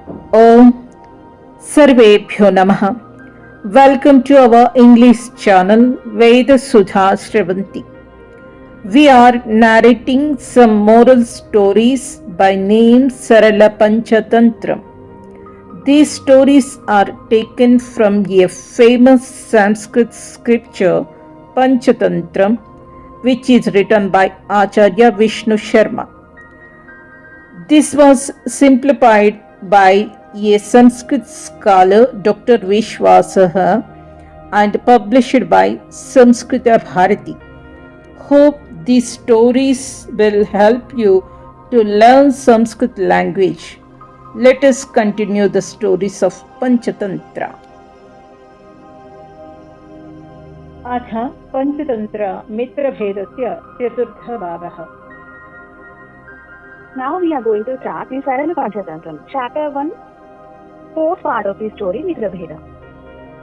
Om Sarvebhyo Namaha. Welcome to our English channel Veda Sudha Shravanti. We are narrating some moral stories by name Sarala Panchatantra. These stories are taken from a famous Sanskrit scripture Panchatantra, which is written by Acharya Vishnu Sharma. This was simplified by a Sanskrit scholar, Dr. Vishwasaha, and published by Samskrita Bharati. Hope these stories will help you to learn Sanskrit language. Let us continue the stories of Panchatantra. अथ पंचतंत्र मित्रभेदस्य चतुर्थः भागः. Now we are going to start the Sarala Panchatantra, chapter 1, fourth part of the story, Mitrabheda.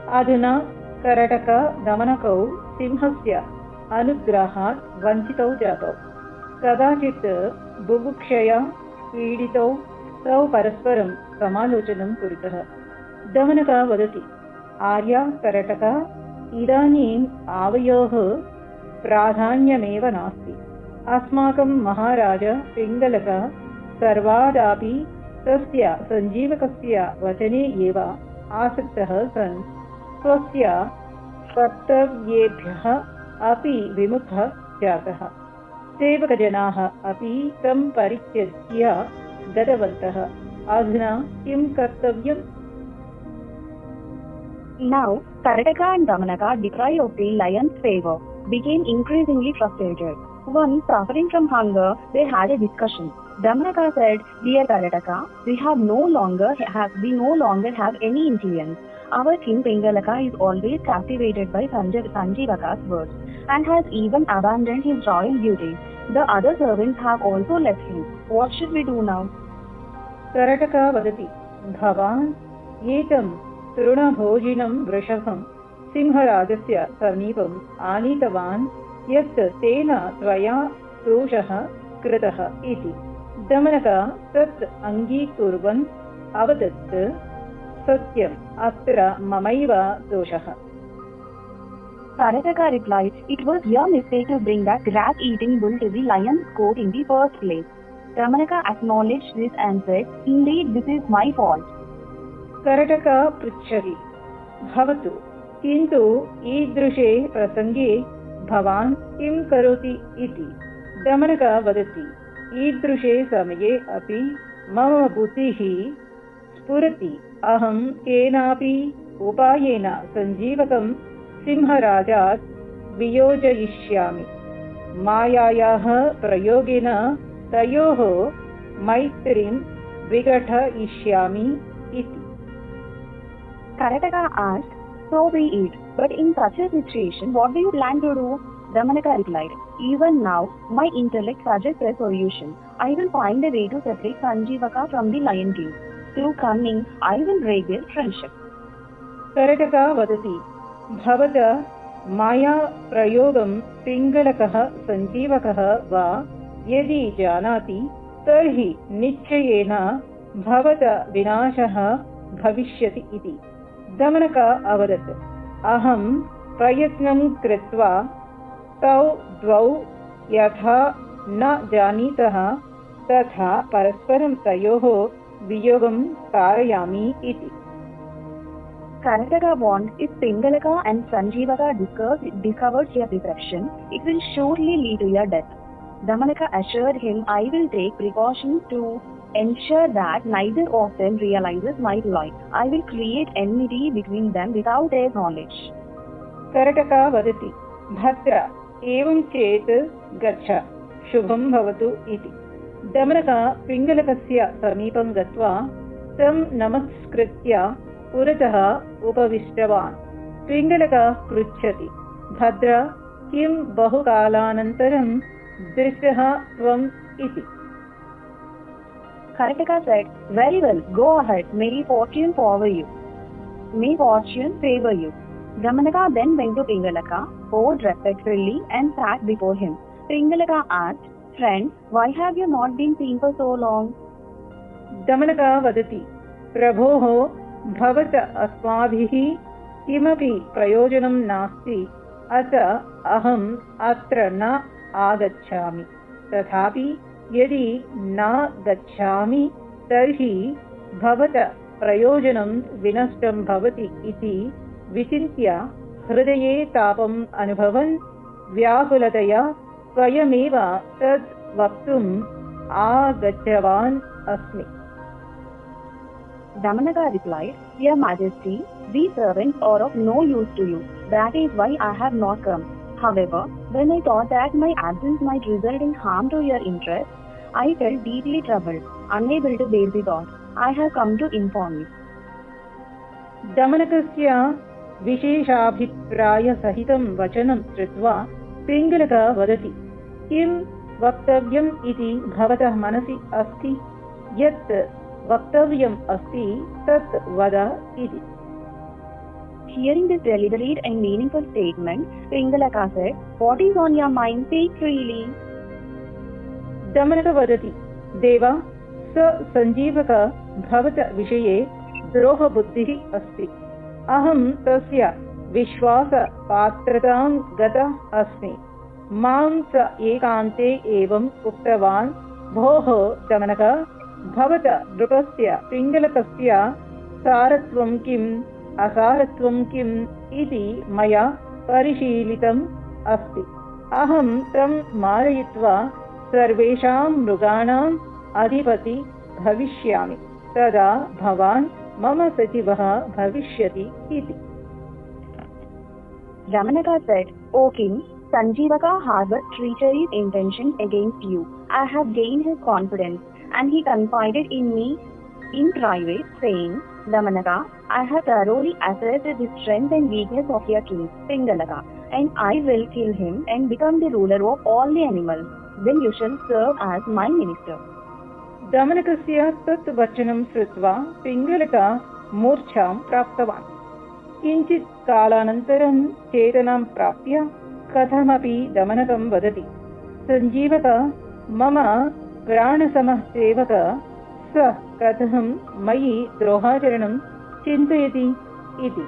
अधुना करटक दमनकौ सिंहस्य अनुग्रहात् वञ्चितौ जातौ. कदाचित् बुभुक्षया पीडितौ तौ परस्परं समालोचनं कुरुतः. दमनकः वदति, आर्या करटक, इदानीम् आवयोः प्राधान्यमेव नास्ति. अस्माकं महाराज पिङ्गलकः सर्वादापि तस्य सञ्जीवकस्य वचने एव आसक्तः सन् स्वस्य कर्तव्येभ्यः अपि विमुखः जातः. सेवकजनाः अपि तं परित्यज्य गतवन्तः. अधुना किं कर्तव्यम्? Now, Karataka and Damanaka, deprived of the lion's favor, became increasingly frustrated. Once, suffering from hunger, they had a discussion. Damanaka said, "Dear Karataka, we no longer have any influence. Our king Pingalaka is always captivated by Sanjeevaka's words and has even abandoned his royal duties. The other servants have also left him. What should we do now?" करटकः वदति, भवान् एतं तृणभोजिनं वृषभं सिंहराजस्य समीपम् आनीतवान् यत् तेन त्वया दोषः कृतः इति. दमनकः तत् अङ्गीकुर्वन् अवदत्, सत्यम्, अत्र ममैव दोषः. Karataka replied, "It was your mistake to bring that grass-eating bull to the lion's court in the first place." Damanaka acknowledged this and said, "Indeed, this is my fault." करटकः पृच्छति, भवतु, किन्तु ईदृशे प्रसङ्गे भवान् किं करोति इति. दमनकः वदति, ईदृशे समये अपि मम बुद्धिः स्फुरति. अहं केनापि उपायेन सञ्जीवकं सिंहराजात् वियोजयिष्यामि. मायायाः प्रयोगेन तयोः मैत्रीं विघटयिष्यामि इति. Karataka asked, "So be it. But in such a situation, what do you plan to do?" Damanaka replied, "Even now, my intellect suggests a solution. I will find a way to separate Sanjeevaka from the Lion King. Through cunning, I will break their friendship." करटकः वदति, भवतः माया प्रयोगं पिङ्गलकः सञ्जीवकः वा यदि जानाति तर्हि निश्चयेन भवतः विनाशः भविष्यति इति. दमनकः अवदत्, अहं प्रयत्नं कृत्वा तौ द्वौ यथा न जानीतः तथा परस्परं तयोः वियोगं कारयामि इति. Karataka warned, if Pingalaka and Sanjeevaka discovered their deception, it will surely lead to your death. Damanaka assured him, "I will take precautions to ensure that neither of them realizes my lie. I will create enmity between them without their knowledge." करटकः वदति, भद्र, एवं चेत् गच्छ, शुभं भवतु इति. दमनकः पिङ्गलकस्य समीपं गत्वा तं नमस्कृत्य पुरतः उपविष्टवान्. पिङ्गलकः पृच्छति, भद्र, किं बहुकालानन्तरं दृष्टः त्वम् इति. Karataka said, "Very well, go ahead. May fortune favor you. Damanaka then went to Pingalaka, bowed respectfully and sat before him. Pingalaka asked, "Friend, why have you not been seen for so long?" दमनकः वदति, प्रभोः भवत अस्माभिः किमपि प्रयोजनं नास्ति, अतः अहम् अत्र न आगच्छामि। तथापि यदि न गच्छामि तर्हि भवत प्रयोजनं विनष्टं भवति इति विचिन्त्य हृदये तापम् अनुभवन् व्याकुलतया स्वयमेव तत् वक्तुम् आगच्छवान् अस्मि। Damanaka replied, Your Majesty, these servants are of no use to you. That is why I have not come. However, when I thought that my absence might result in harm to your interests, I felt deeply troubled, unable to bear the thought. I have come to inform you. दमनकस्य विशेषाभिप्रायसहितं वचनं श्रुत्वा पिङ्गलकः वदति, किं वक्तव्यम् इति भवतः मनसि अस्ति? यत् वक्तव्यम् अस्ति तत् वद इति। Hearing this deliberate and meaningful statement, Pingalaka said, What is on your mind? Speak freely. दमनकः वदति, देव, स सञ्जीवक भवत विषये द्रोहबुद्धिः अस्ति। अहं तस्य विश्वासपात्रतां गतः अस्मि। मां स एकान्ते एवम् उक्तवान्, भोः दमनक, भवत नृपस्य पिङ्गलकस्य सारत्वं किम् असारत्वं किम् इति मया परिशीलितम् अस्ति। अहं तं मारयित्वा सर्वेषां मृगाणाम् अधिपति भविष्यामि, तदा भवान् मम सचिवः भविष्यति इति। Damanaka said, O king, Sanjeevaka harbored treacherous intentions against you. I have gained his confidence, and he confided in me in private, saying, Damanaka, I have thoroughly assessed the strength and weakness of your king, Pingalaka, and I will kill him and become the ruler of all the animals. Then you shall serve as my minister. दमनकस्य तत् वचनं श्रुत्वा पिङ्गलकः मूर्छां प्राप्तवान्। किञ्चित् कालानन्तरं चेतनां प्राप्य कथमपि दमनकं वदति, सञ्जीवक, मम प्राणसमः सेवकः, स कथं मयि द्रोहाचरणं चिन्तयति इति।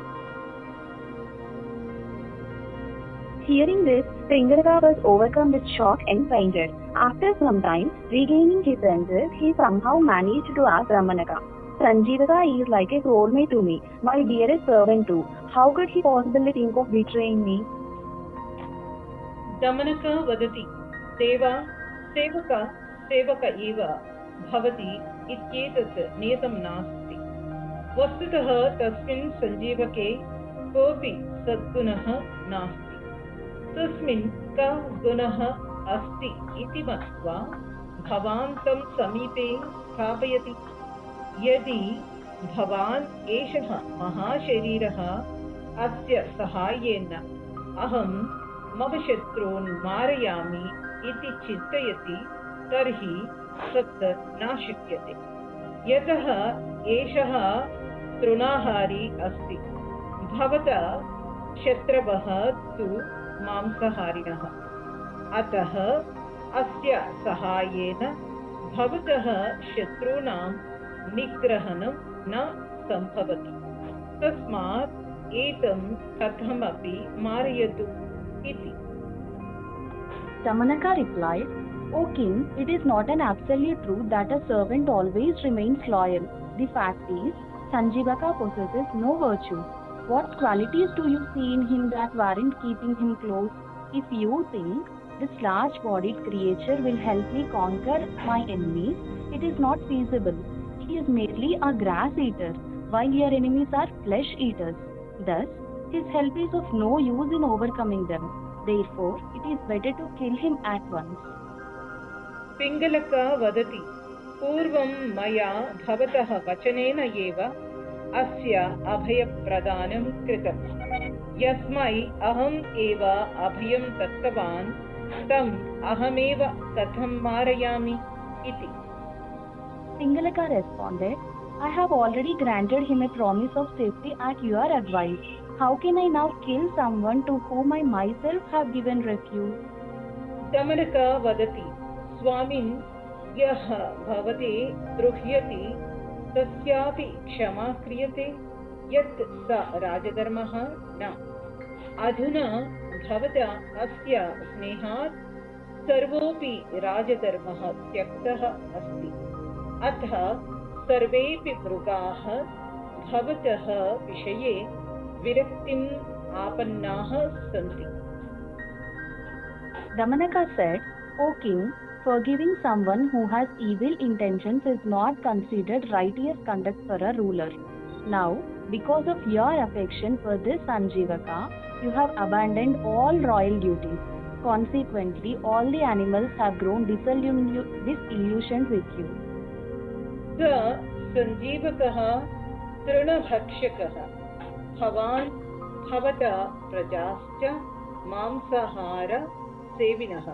Hearing this, Pingalaka was overcome with shock and fainted. After some time, regaining his senses, he somehow managed to ask Damanaka, Sanjeevaka is like a soulmate to me, my dearest servant too. How could he possibly think of betraying me? दमनकः वदति, देवा, सेवक एव भवति इत्येतत् नियतं नास्ति। वस्तुतः तस्मिन् सञ्जीवके कोऽपि सद्गुणः नास्ति। तस्मिन् कः गुणः अस्ति इति मत्वा भवान् तं समीपे स्थापयति। यदि भवान् एषः महाशरीरः अस्य सहायेन अहं मम शत्रून् मारयामि इति चिन्तयति तर्हि तत् न शक्यते, यतः एषः तृणाहारी अस्ति। भवतः शत्रवः तु मांसाहारिणः, अतः अस्य सहायेन भवतः शत्रूणां निग्रहणं न सम्भवति। तस्मात् एतं कथमपि मारयतु इति। Damanaka replied, O king, it is not an absolute truth that a servant always remains loyal. The fact is, Sanjeevaka possesses no virtue. What qualities do you see in him that warrant keeping him close? If you think this large-bodied creature will help me conquer my enemies, it is not feasible. He is merely a grass eater, while your enemies are flesh eaters. Thus, his help is of no use in overcoming them. Therefore, it is better to kill him at once. पिङ्गलकः वदति, पूर्वं मया भवतः वचनेन एव अस्य अभयप्रदानं कृतम्। यस्मै अहम् एव अभयं दत्तवान् तम् अहमेव कथं मारयामि इति। Pingalaka responded, I have already granted him a promise of safety at your advice. How can I now kill someone to whom I myself have given refuge? दमनकः वदति, स्वामिन्, यः भवते द्रुह्यति तस्यापि क्षमा क्रियते यत् स राजधर्मः न। अधुना भवता अस्य स्नेहात् सर्वोऽपि राजधर्मः त्यक्तः अस्ति। अतः सर्वेऽपि मृगाः भवतः विषये विरक्तिम् आपन्नाः सन्ति। Damanaka said, O king, forgiving someone who has evil intentions is not considered righteous conduct for a ruler. Now, because of your affection for this Sanjeevaka, you have abandoned all royal duties. Consequently, all the animals have grown disillusioned with you. स सञ्जीवकः तृणभक्षकः। भवान् भवता प्रजाश्च मांसाहारसेविनः।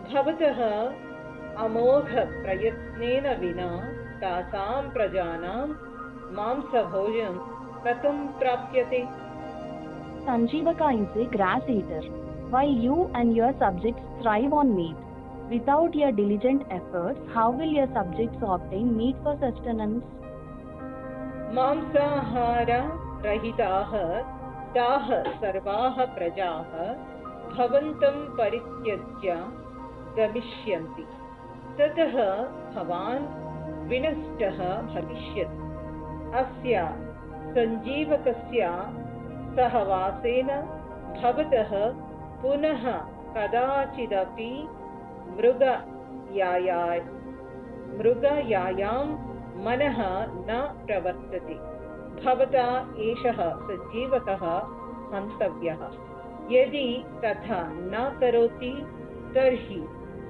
भवतः अमोघप्रयत्नेन विना तासां प्रजानां मांसभोजनं कथं प्राप्यते? Sanjeevaka is a grass eater, while you and your subjects thrive on meat. Without your diligent efforts, how will your subjects obtain meat for sustenance? मांसाहाररहिताः ताः सर्वाः प्रजाः भवन्तं परित्यज्य गमिष्यन्ति। ततः भवान् विनष्टः भविष्यति। अस्य सञ्जीवकस्य सहवासेन भवतः पुनः कदाचिदपि मृगयायां मनः न प्रवर्तते। भवता एषः सञ्जीवकः हन्तव्यः। यदि तथा न करोति तर्हि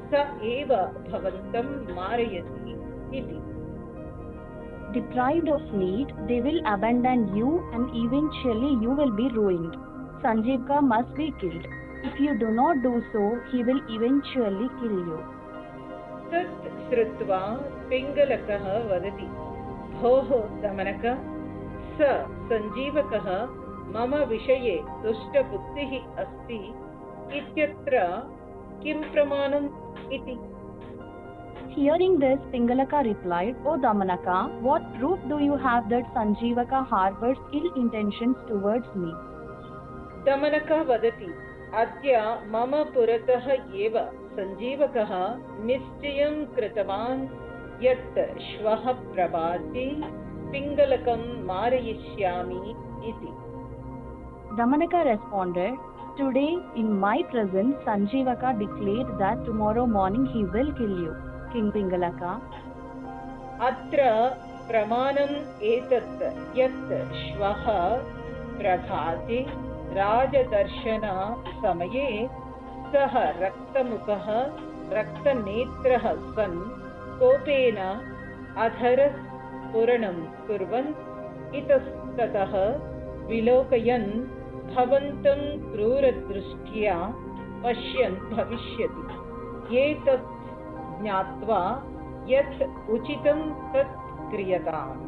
स एव भवन्तं मारयति इति। Deprived of meat, they will abandon you and eventually you will be ruined. Sanjeevaka must be killed. If you do not do so, he will eventually kill you. तत् श्रुत्वा पिङ्गलकः वदति, भोः दमनक, स सञ्जीवकः मम विषये दुष्टबुद्धिः अस्ति इत्यत्र किं प्रमाणम् इति। Hearing this, Pingalaka replied, O Damanaka, what proof do you have that Sanjeevaka harbors ill intentions towards me? दमनक वदति, अद्य मम पुरतः एव सञ्जीवकः निश्चयं कृतवान् यत् श्वः प्रभाते पिङ्गलकं मारयिष्यामि इति। Damanaka responded, Today, in my presence, Sanjeevaka declared that tomorrow morning he will kill you. King Pingalaka, अत्र प्रमाणम् एतत् यत् श्वः प्रभाते राजदर्शनसमये सः रक्तमुखः रक्तनेत्रः सन् कोपेन अधरस्फुरणं कुर्वन् इतस्ततः विलोकयन् भवन्तं क्रूरदृष्ट्या पश्यन् भविष्यति। एतत् ज्ञात्वा यत् उचितं तत् क्रियताम्।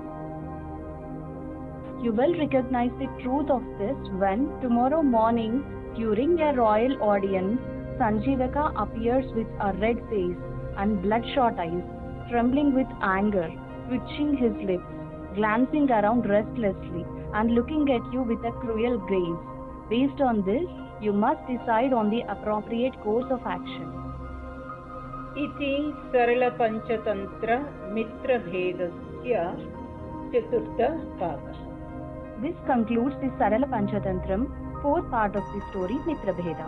you will recognize the truth of this when tomorrow morning, during your royal audience, Sanjeevaka appears with a red face and bloodshot eyes, trembling with anger, twitching his lips, glancing around restlessly, and looking at you with a cruel gaze. Based on this, you must decide on the appropriate course of action. इति सरलपञ्चतन्त्र मित्रभेदस्य चतुर्थः भागः। This concludes the Sarala Panchantantram, fourth part of the story Mitrabheda.